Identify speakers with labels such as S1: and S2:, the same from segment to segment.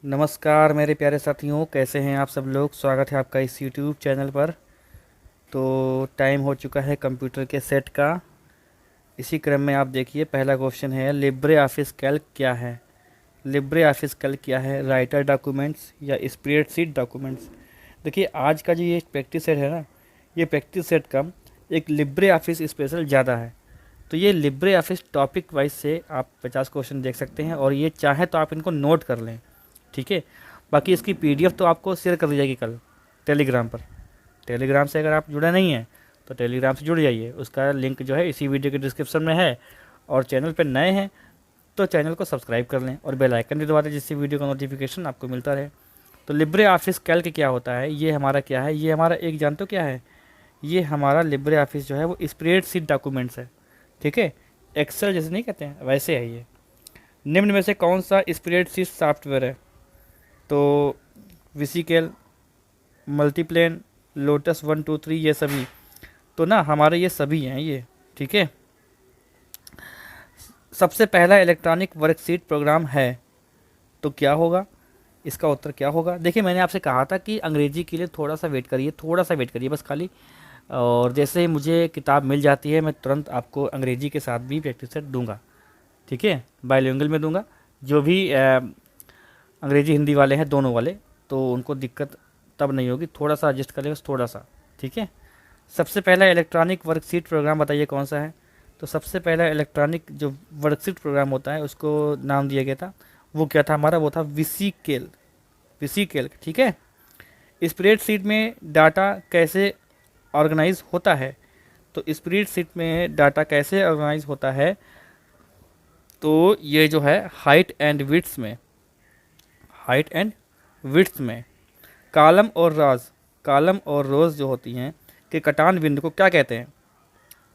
S1: नमस्कार मेरे प्यारे साथियों, कैसे हैं आप सब लोग। स्वागत है आपका इस यूट्यूब चैनल पर। तो टाइम हो चुका है कंप्यूटर के सेट का। इसी क्रम में आप देखिए, पहला क्वेश्चन है लिब्रे ऑफिस कैल्क क्या है। लिब्रे ऑफिस कैल्क क्या है, राइटर डॉक्यूमेंट्स या स्प्रेडशीट डॉक्यूमेंट्स। देखिए, आज का जो ये प्रैक्टिस सेट है ना, ये प्रैक्टिस सेट का एक लिब्रे ऑफिस स्पेशल ज़्यादा है। तो ये लिब्रे ऑफिस टॉपिक वाइज से आप 50 क्वेश्चन देख सकते हैं, और ये चाहे तो आप इनको नोट कर लें, ठीक है। बाकी इसकी पीडीएफ तो आपको शेयर कर दी जाएगी कल टेलीग्राम पर। टेलीग्राम से अगर आप जुड़े नहीं हैं तो टेलीग्राम से जुड़ जाइए, उसका लिंक जो है इसी वीडियो के डिस्क्रिप्शन में है। और चैनल पर नए हैं तो चैनल को सब्सक्राइब कर लें और बेल आइकन भी दबा दें, जिससे वीडियो का नोटिफिकेशन आपको मिलता रहे। तो लिब्रे ऑफिस कैल्क क्या होता है, ये हमारा क्या है, ये हमारा एक जानते हो क्या है, ये हमारा लिब्रे ऑफिस जो है वो स्प्रेडशीट डॉक्यूमेंट्स है, ठीक है। एक्सेल जैसे नहीं कहते हैं, वैसे है ये। निम्न में से कौन सा स्प्रेडशीट सॉफ्टवेयर है, तो विसिकल, मल्टीप्लेन, लोटस 1 2 3, ये सभी। तो ना हमारे ये सभी हैं ये, ठीक है। सबसे पहला इलेक्ट्रॉनिक वर्कशीट प्रोग्राम है तो क्या होगा, इसका उत्तर क्या होगा। देखिए, मैंने आपसे कहा था कि अंग्रेजी के लिए थोड़ा सा वेट करिए, थोड़ा सा वेट करिए बस खाली। और जैसे ही मुझे किताब मिल जाती है मैं तुरंत आपको अंग्रेजी के साथ भी प्रैक्टिस सेट दूंगा, ठीक है। बाइलिंगुअल में दूंगा। जो भी अंग्रेजी हिंदी वाले हैं दोनों वाले, तो उनको दिक्कत तब नहीं होगी, थोड़ा सा एडजस्ट कर लेगा बस, थोड़ा सा, ठीक है। सबसे पहला इलेक्ट्रॉनिक वर्कशीट प्रोग्राम बताइए कौन सा है। तो सबसे पहला इलेक्ट्रॉनिक जो वर्कशीट प्रोग्राम होता है उसको नाम दिया गया था, वो क्या था हमारा, वो था विसिकेल। विसिकेल, ठीक है। स्प्रेडशीट में डाटा कैसे ऑर्गेनाइज होता है, तो स्प्रेडशीट में डाटा कैसे ऑर्गेनाइज होता है, तो ये जो है हाइट एंड विड्थ में, हाइट एंड विड्थ में कॉलम और रोज जो होती हैं के कटान बिंदु को क्या कहते हैं।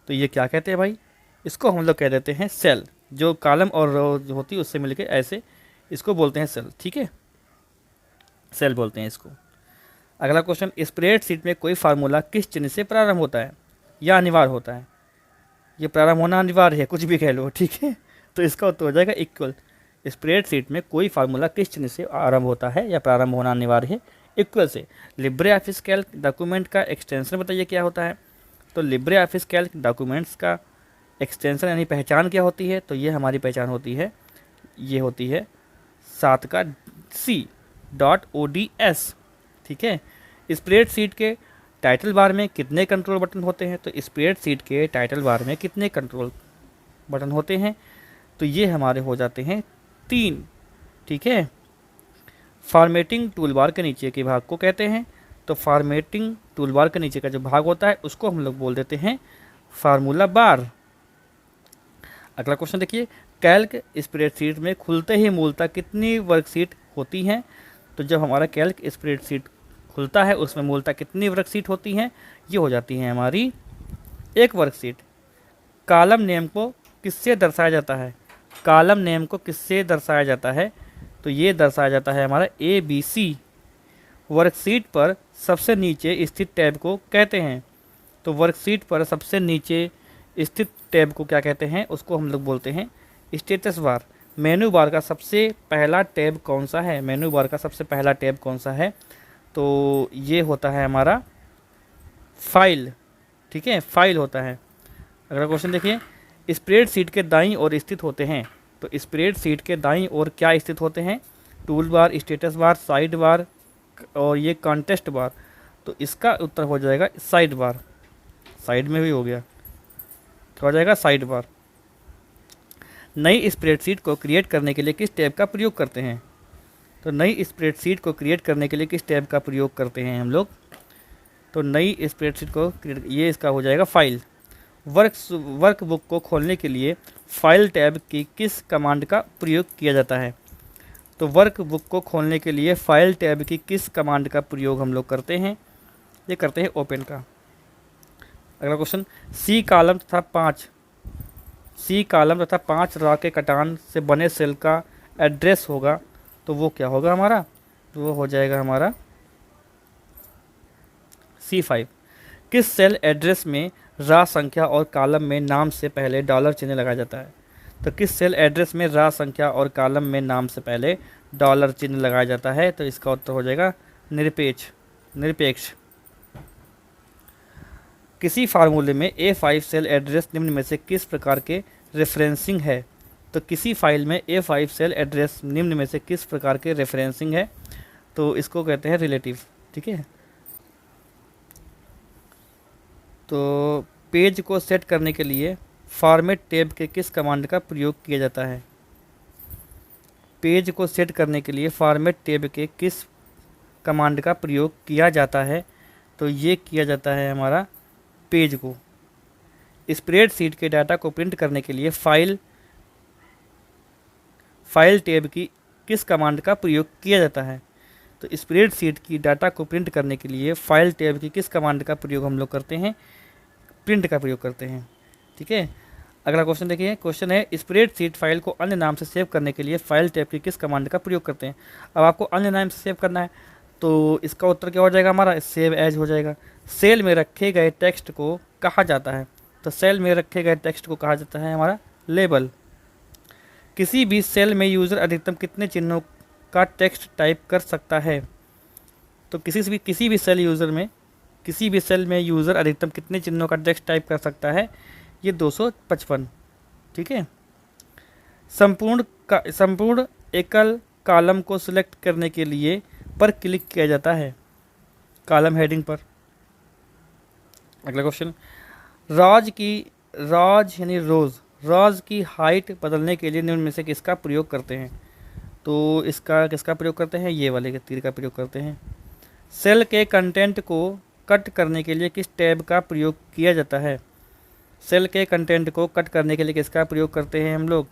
S1: तो ये क्या कहते हैं भाई, इसको हम लोग कह देते हैं सेल। जो कॉलम और रो जो होती है उससे मिलके ऐसे, इसको बोलते हैं सेल, ठीक है, सेल बोलते हैं इसको। अगला क्वेश्चन, स्प्रेडशीट में कोई फार्मूला किस चिन्ह से प्रारंभ होता है या अनिवार्य होता है। ये प्रारंभ होना अनिवार्य है, कुछ भी कह लो, ठीक है। तो इसका उत्तर हो जाएगा इक्वल। स्प्रेडशीट में कोई फार्मूला किस चिन्ह से आरंभ होता है या प्रारंभ होना अनिवार्य है, इक्वल से। लिब्रे ऑफिस कैल्क डॉक्यूमेंट का एक्सटेंशन बताइए क्या होता है। तो लिब्रे ऑफिस कैल्क डॉक्यूमेंट्स का एक्सटेंशन यानी पहचान क्या होती है, तो ये हमारी पहचान होती है, ये होती है 7 का C.ODS, ठीक है। स्प्रेडशीट के टाइटल बार में कितने कंट्रोल बटन होते हैं, तो स्प्रेडशीट के टाइटल बार में कितने कंट्रोल बटन होते हैं, तो ये हमारे हो जाते हैं 3, ठीक है। फॉर्मेटिंग टूलबार के नीचे के भाग को कहते हैं, तो फॉर्मेटिंग टूलबार के नीचे का जो भाग होता है उसको हम लोग बोल देते हैं फार्मूला बार। अगला क्वेश्चन देखिए, कैल्क स्प्रेडशीट में खुलते ही मूलतः कितनी वर्कशीट होती हैं। तो जब हमारा कैल्क स्प्रेडशीट खुलता है उसमें मूलतः कितनी वर्कशीट होती हैं, ये हो जाती हैं हमारी एक वर्कशीट। कॉलम नेम को किससे दर्शाया जाता है, कॉलम नेम को किससे दर्शाया जाता है, तो ये दर्शाया जाता है हमारा ABC। वर्कशीट पर सबसे नीचे स्थित टैब को कहते हैं, तो वर्कशीट पर सबसे नीचे स्थित टैब को क्या कहते हैं, उसको हम लोग बोलते हैं स्टेटस बार। मेनू बार का सबसे पहला टैब कौन सा है, मेनू बार का सबसे पहला टैब कौन सा है, तो ये होता है हमारा फाइल, ठीक है, फाइल होता है। अगला क्वेश्चन देखिए, स्प्रेडशीट के दाईं ओर स्थित होते हैं, तो स्प्रेडशीट के दाईं ओर क्या स्थित होते हैं, tool bar, status bar, side bar और ये कॉन्टेस्ट बार। तो इसका उत्तर हो जाएगा साइड बार, साइड में भी हो गया, क्या हो जाएगा, साइड बार। नई स्प्रेडशीट को क्रिएट करने के लिए किस टैब का प्रयोग करते हैं, तो नई स्प्रेडशीट को क्रिएट करने के लिए किस टैब का प्रयोग करते हैं हम लोग, तो नई स्प्रेडशीट को क्रिएट, ये इसका हो जाएगा फाइल। वर्कबुक को खोलने के लिए फाइल टैब की किस कमांड का प्रयोग किया जाता है, तो वर्कबुक को खोलने के लिए फाइल टैब की किस कमांड का प्रयोग हम लोग करते हैं, ये करते हैं ओपन का। अगला क्वेश्चन, सी कॉलम तथा 5 रा के कटान से बने सेल का एड्रेस होगा, तो वो क्या होगा हमारा, तो वो हो जाएगा हमारा C5। किस सेल एड्रेस में रा संख्या और कॉलम में नाम से पहले डॉलर चिन्ह लगाया जाता है, तो किस सेल एड्रेस में रा संख्या और कॉलम में नाम से पहले डॉलर चिन्ह लगाया जाता है, तो इसका उत्तर हो जाएगा निरपेक्ष। किसी फार्मूले में A5 सेल एड्रेस निम्न में से किस प्रकार के रेफरेंसिंग है? तो किसी फाइल में A5 सेल एड्रेस निम्न में से किस प्रकार के रेफरेंसिंग है? तो इसको कहते हैं रिलेटिव। ठीक है, तो पेज को सेट करने के लिए फॉर्मेट टैब के किस कमांड का प्रयोग किया जाता है? पेज को सेट करने के लिए फॉर्मेट टैब के किस कमांड का प्रयोग किया जाता है? तो ये किया जाता है हमारा पेज को। स्प्रेडशीट के डाटा को प्रिंट करने के लिए फाइल टैब की किस कमांड का प्रयोग किया जाता है? तो स्प्रेडशीट की डाटा को प्रिंट करने के लिए फाइल टैब की किस कमांड का प्रयोग हम लोग करते हैं? प्रिंट का प्रयोग करते हैं। ठीक है, अगला क्वेश्चन देखिए। क्वेश्चन है स्प्रेडशीट फाइल को अन्य नाम से सेव करने के लिए फाइल टैब की किस कमांड का प्रयोग करते हैं? अब आपको अन्य नाम से सेव करना है, तो इसका उत्तर क्या हो जाएगा हमारा? सेव एज हो जाएगा। सेल में रखे गए टेक्स्ट को कहा जाता है? तो सेल में रखे गए टेक्स्ट को कहा जाता है हमारा लेबल। किसी भी सेल में यूज़र अधिकतम कितने चिन्हों का टेक्स्ट टाइप कर सकता है? तो किसी भी सेल में यूज़र अधिकतम कितने चिन्हों का टेक्स्ट टाइप कर सकता है? ये 255। ठीक है, संपूर्ण एकल कॉलम को सिलेक्ट करने के लिए पर क्लिक किया जाता है कॉलम हेडिंग पर। अगला क्वेश्चन, रोज की हाइट बदलने के लिए निम्न में से किसका प्रयोग करते हैं? तो इसका किसका प्रयोग करते हैं? ये वाले के तीर का प्रयोग करते हैं। सेल के कंटेंट को कट करने के लिए किस टैब का प्रयोग किया जाता है? सेल के कंटेंट को कट करने के लिए किसका प्रयोग करते हैं हम लोग?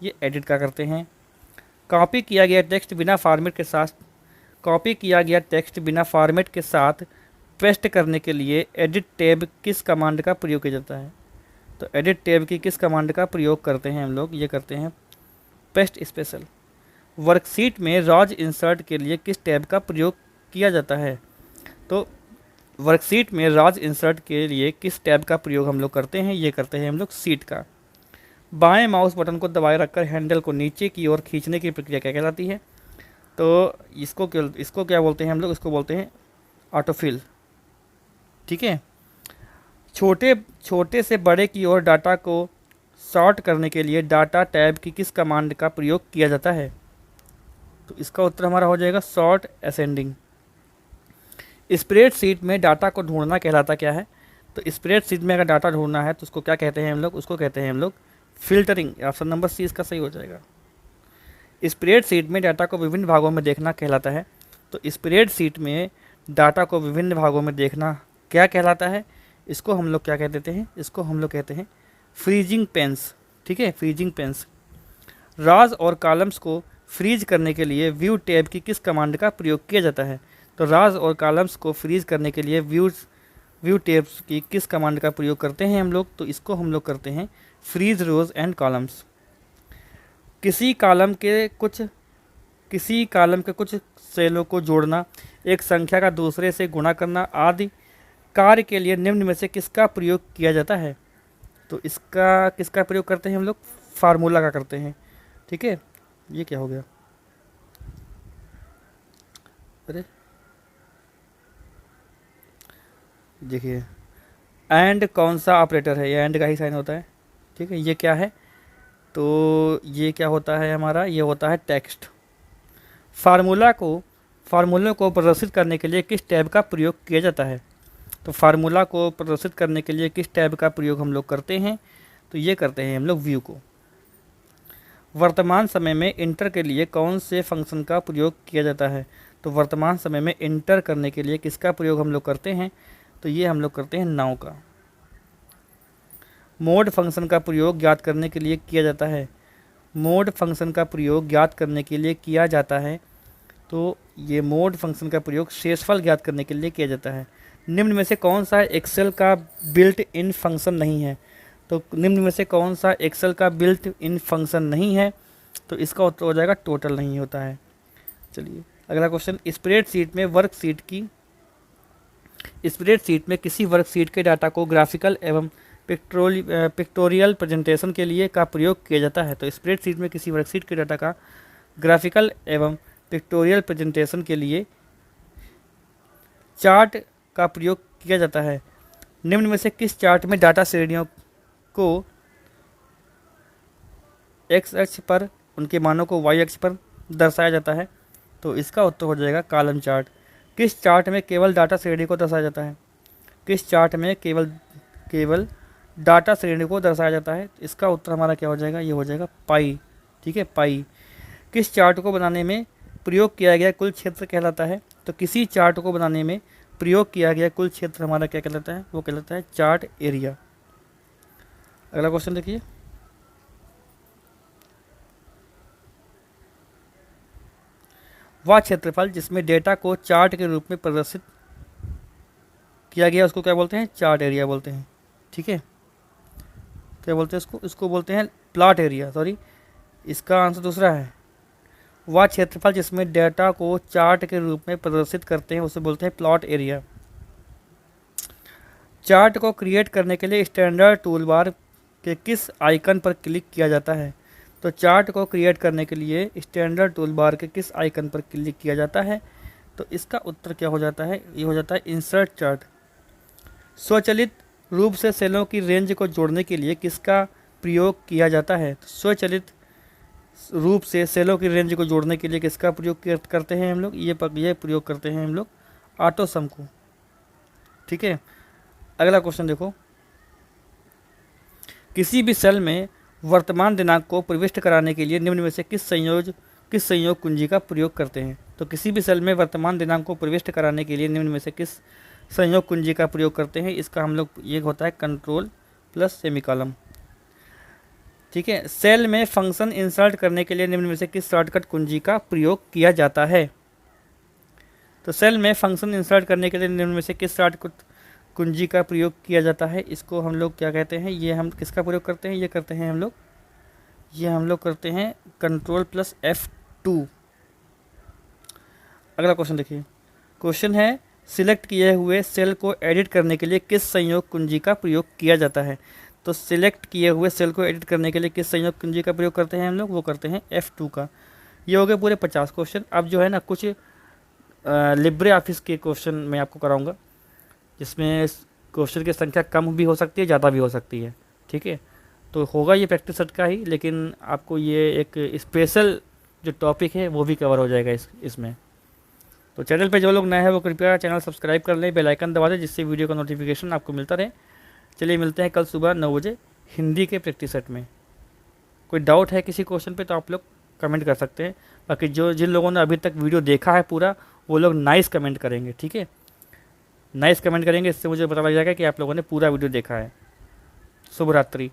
S1: ये एडिट का करते हैं। कॉपी किया गया टेक्स्ट बिना फॉर्मेट के साथ पेस्ट करने के लिए एडिट टैब किस कमांड का प्रयोग किया जाता है? तो एडिट टैब की किस कमांड का प्रयोग करते हैं हम लोग? ये करते हैं पेस्ट स्पेशल। वर्कशीट में रॉज इंसर्ट के लिए किस टैब का प्रयोग किया जाता है? तो वर्कशीट में रॉज इंसर्ट के लिए किस टैब का प्रयोग हम लोग करते हैं? ये करते हैं हम लोग सीट का। बाएं माउस बटन को दबाए रखकर हैंडल को नीचे की ओर खींचने की प्रक्रिया क्या कहलाती है? तो इसको क्या बोलते हैं हम लोग? इसको बोलते हैं ऑटोफिल। ठीक है, छोटे से बड़े की ओर डाटा को सॉर्ट करने के लिए डाटा टैब की किस कमांड का प्रयोग किया जाता है? तो इसका उत्तर हमारा हो जाएगा सॉर्ट असेंडिंग। स्प्रेडशीट में डाटा को ढूंढना कहलाता क्या है? तो स्प्रेडशीट में अगर डाटा ढूंढना है तो उसको क्या कहते हैं हम लोग? उसको कहते हैं हम लोग फिल्टरिंग। ऑप्शन नंबर सी इसका सही हो जाएगा। स्प्रेडशीट में डाटा को विभिन्न भागों में देखना कहलाता है। तो स्प्रेडशीट में डाटा को विभिन्न भागों में देखना क्या कहलाता है? इसको हम लोग क्या कह देते हैं? इसको हम लोग कहते हैं फ्रीजिंग पेंस। ठीक है, फ्रीजिंग पेंस। रॉज और कॉलम्स को फ्रीज करने के लिए व्यू टैब की किस कमांड का प्रयोग किया जाता है? तो रॉज और कॉलम्स को फ्रीज करने के लिए व्यू टैब्स की किस कमांड का प्रयोग करते हैं हम लोग? तो इसको हम लोग करते हैं फ्रीज रोज एंड कॉलम्स। किसी कॉलम के कुछ सेलों को जोड़ना, एक संख्या का दूसरे से गुणा करना आदि कार्य के लिए निम्न में से किसका प्रयोग किया जाता है? तो इसका किसका प्रयोग करते हैं हम लोग? फार्मूला का करते हैं। ठीक है, ये क्या हो गया? अरे देखिए, एंड कौन सा ऑपरेटर है? ये एंड का ही साइन होता है। ठीक है, ये क्या है? तो ये क्या होता है हमारा? ये होता है टेक्स्ट। फार्मूलों को प्रदर्शित करने के लिए किस टैब का प्रयोग किया जाता है? तो फार्मूला को प्रदर्शित करने के लिए किस टैब का प्रयोग हम लोग करते हैं? तो ये करते हैं हम लोग व्यू को। वर्तमान समय में इंटर के लिए कौन से फंक्शन का प्रयोग किया जाता है? तो वर्तमान समय में इंटर करने के लिए किसका प्रयोग हम लोग करते हैं? तो ये हम लोग करते हैं नाउ का। मोड फंक्शन का प्रयोग ज्ञात करने के लिए किया जाता है। मोड फंक्शन का प्रयोग ज्ञात करने के लिए किया जाता है। तो ये मोड फंक्शन का प्रयोग शेषफल ज्ञात करने के लिए किया जाता है। निम्न में से कौन सा एक्सेल का बिल्ट इन फंक्शन नहीं है? तो निम्न में से कौन सा एक्सेल का बिल्ट इन फंक्शन नहीं है? तो इसका उत्तर हो जाएगा टोटल नहीं होता है। चलिए अगला क्वेश्चन, स्प्रेडशीट में किसी वर्कशीट के डाटा को ग्राफिकल एवं पिक्टोरियल प्रेजेंटेशन के लिए का प्रयोग किया जाता है। तो स्प्रेडशीट में किसी वर्कशीट के डाटा का ग्राफिकल एवं पिक्टोरियल प्रेजेंटेशन के लिए चार्ट का प्रयोग किया जाता है। निम्न में से किस चार्ट में डाटा श्रेणियों को एक्स अक्ष पर, उनके मानों को वाई अक्ष पर दर्शाया जाता है? तो इसका उत्तर हो जाएगा कॉलम चार्ट। किस चार्ट में केवल डाटा श्रेणी को दर्शाया जाता है? किस चार्ट में केवल डाटा श्रेणी को दर्शाया जाता है? इसका उत्तर हमारा क्या हो जाएगा? ये हो जाएगा पाई। ठीक है, पाई। किस चार्ट को बनाने में प्रयोग किया गया कुल क्षेत्र कहलाता है? तो किसी चार्ट को बनाने में प्रयोग किया गया कुल क्षेत्र हमारा क्या कहलाता है? वो कहलाता है चार्ट एरिया। अगला क्वेश्चन देखिए, वह क्षेत्रफल जिसमें डेटा को चार्ट के रूप में प्रदर्शित किया गया उसको क्या बोलते हैं? चार्ट एरिया बोलते हैं। ठीक है, क्या बोलते हैं इसको? इसको बोलते हैं प्लॉट एरिया। सॉरी, इसका आंसर दूसरा है। वह क्षेत्रफल जिसमें डेटा को चार्ट के रूप में प्रदर्शित करते हैं उसे बोलते हैं प्लॉट एरिया। चार्ट को क्रिएट करने के लिए स्टैंडर्ड टूलबार के किस आइकन पर क्लिक किया जाता है? तो चार्ट को क्रिएट करने के लिए स्टैंडर्ड टूलबार के किस आइकन पर क्लिक किया जाता है? तो इसका उत्तर क्या हो जाता है? ये हो जाता है इंसर्ट चार्ट। स्वचालित रूप से सेलों की रेंज को जोड़ने के लिए किसका प्रयोग किया जाता है? तो स्वचालित रूप से सेलों की रेंज को जोड़ने के लिए किसका प्रयोग करते हैं हम लोग? ये प्रयोग करते हैं हम लोग ऑटो सम को। ठीक है, अगला क्वेश्चन देखो, किसी भी सेल में वर्तमान दिनांक को प्रविष्ट कराने के लिए निम्न में से किस संयोग कुंजी का प्रयोग करते हैं? तो किसी भी सेल में वर्तमान दिनांक को प्रविष्ट कराने के लिए निम्न में से किस संयोग कुंजी का प्रयोग करते हैं? इसका हम लोग ये होता है कंट्रोल प्लस सेमीकॉलम। ठीक है, सेल में फंक्शन इंसर्ट करने के लिए निम्न में से किस शॉर्टकट कुंजी का प्रयोग किया जाता है? तो सेल में फंक्शन इंसर्ट करने के लिए निम्न में से किस शॉर्टकट कुंजी का प्रयोग किया जाता है? इसको हम लोग क्या कहते हैं? ये हम किसका प्रयोग करते हैं? ये करते हैं हम लोग करते हैं कंट्रोल प्लस F2। अगला क्वेश्चन देखिए, क्वेश्चन है सिलेक्ट किए हुए सेल को एडिट करने के लिए किस संयोग कुंजी का प्रयोग किया जाता है? तो सिलेक्ट किए हुए सेल को एडिट करने के लिए किस संयोग कुंजी का प्रयोग करते हैं हम लोग? वो करते हैं F2 का। ये हो गए पूरे 50 क्वेश्चन। अब जो है ना कुछ लिब्रे ऑफिस के क्वेश्चन मैं आपको कराऊंगा, जिसमें क्वेश्चन की संख्या कम भी हो सकती है, ज़्यादा भी हो सकती है। ठीक है, तो होगा ये प्रैक्टिस सेट का ही, लेकिन आपको ये एक स्पेशल जो टॉपिक है वो भी कवर हो जाएगा इसमें। तो चैनल पे जो लोग नए हैं वो कृपया चैनल सब्सक्राइब कर लें, बेल आइकन दबा दें, जिससे वीडियो का नोटिफिकेशन आपको मिलता रहे। चलिए मिलते हैं कल सुबह 9 बजे हिंदी के प्रैक्टिस सेट में। कोई डाउट है किसी क्वेश्चन पे तो आप लोग कमेंट कर सकते हैं। बाकी जिन लोगों ने अभी तक वीडियो देखा है पूरा, वो लोग नाइस कमेंट करेंगे। ठीक है, नाइस कमेंट करेंगे, इससे मुझे पता लग जाएगा कि आप लोगों ने पूरा वीडियो देखा है। शुभ रात्रि।